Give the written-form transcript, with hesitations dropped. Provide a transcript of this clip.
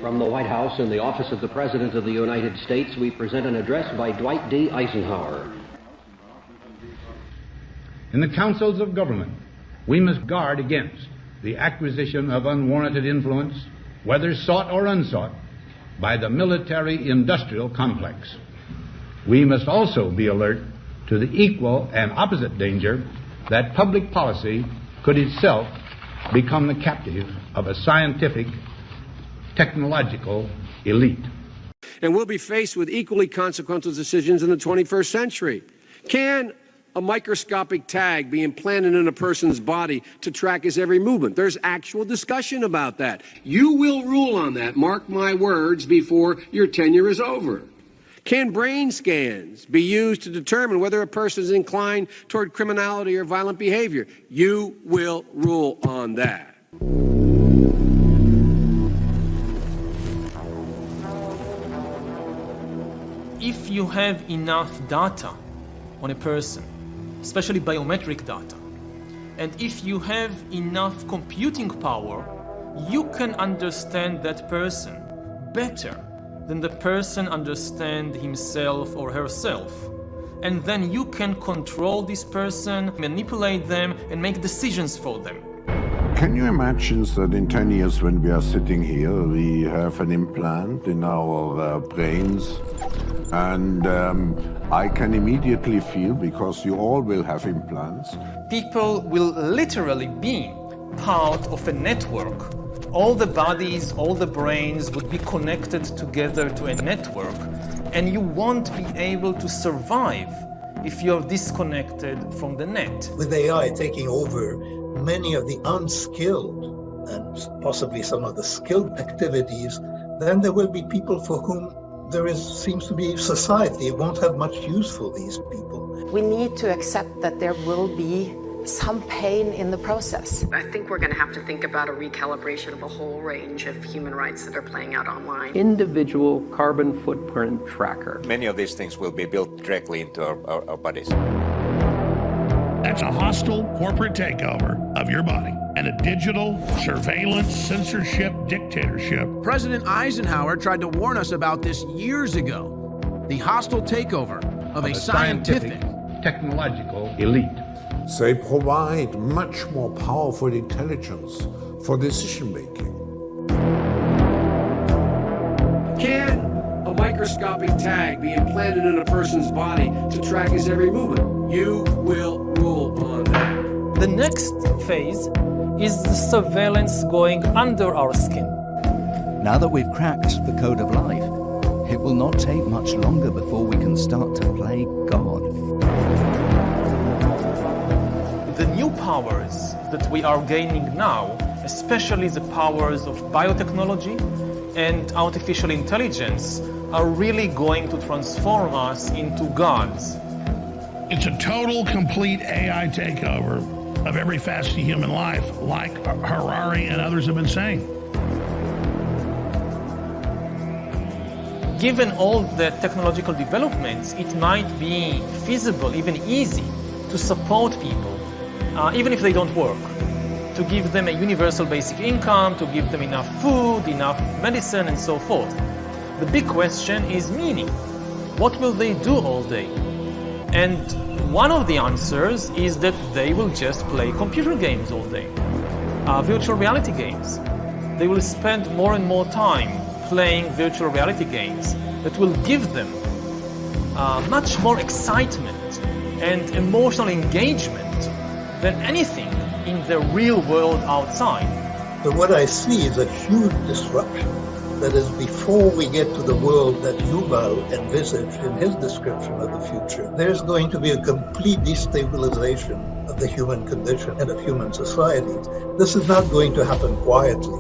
From the White House in the office of the President of the United States, we present an address by Dwight D. Eisenhower. In the councils of government, we must guard against the acquisition of unwarranted influence, whether sought or unsought, by the military-industrial complex. We must also be alert to the equal and opposite danger that public policy could itself become the captive of a scientific, technological elite. And we'll be faced with equally consequential decisions in the 21st century. Can a microscopic tag be implanted in a person's body to track his every movement? There's actual discussion about that. You will rule on that, mark my words, before your tenure is over. Can brain scans be used to determine whether a person is inclined toward criminality or violent behavior? You will rule on that. If you have enough data on a person, especially biometric data, and if you have enough computing power, you can understand that person better than the person understands himself or herself. And then you can control this person, manipulate them, and make decisions for them. Can you imagine that in 10 years when we are sitting here, we have an implant in our brains, and I can immediately feel, because you all will have implants. People will literally be part of a network. All the bodies, all the brains would be connected together to a network, and you won't be able to survive if you're disconnected from the net. With AI taking over many of the unskilled and possibly some of the skilled activities, then there will be people for whom seems to be society. It won't have much use for these people. We need to accept that there will be some pain in the process. I think we're going to have to think about a recalibration of a whole range of human rights that are playing out online. Individual carbon footprint tracker. Many of these things will be built directly into our bodies. That's a hostile corporate takeover of your body and a digital surveillance censorship dictatorship. President Eisenhower tried to warn us about this years ago. The hostile takeover of a scientific, technological elite. They provide much more powerful intelligence for decision making. Can a microscopic tag be implanted in a person's body to track his every movement? You will rule on that. The next phase is the surveillance going under our skin. Now that we've cracked the code of life, it will not take much longer before we can start to play God. The new powers that we are gaining now, especially the powers of biotechnology and artificial intelligence, are really going to transform us into gods. It's a total, complete AI takeover of every facet of human life, like Harari and others have been saying. Given all the technological developments, it might be feasible, even easy, to support people, even if they don't work, to give them a universal basic income, to give them enough food, enough medicine, and so forth. The big question is meaning. What will they do all day? And one of the answers is that they will just play computer games all day, virtual reality games. They will spend more and more time playing virtual reality games that will give them much more excitement and emotional engagement than anything in the real world outside. But what I see is a huge disruption. That is, before we get to the world that Yuval envisaged in his description of the future, there's going to be a complete destabilization of the human condition and of human societies. This is not going to happen quietly.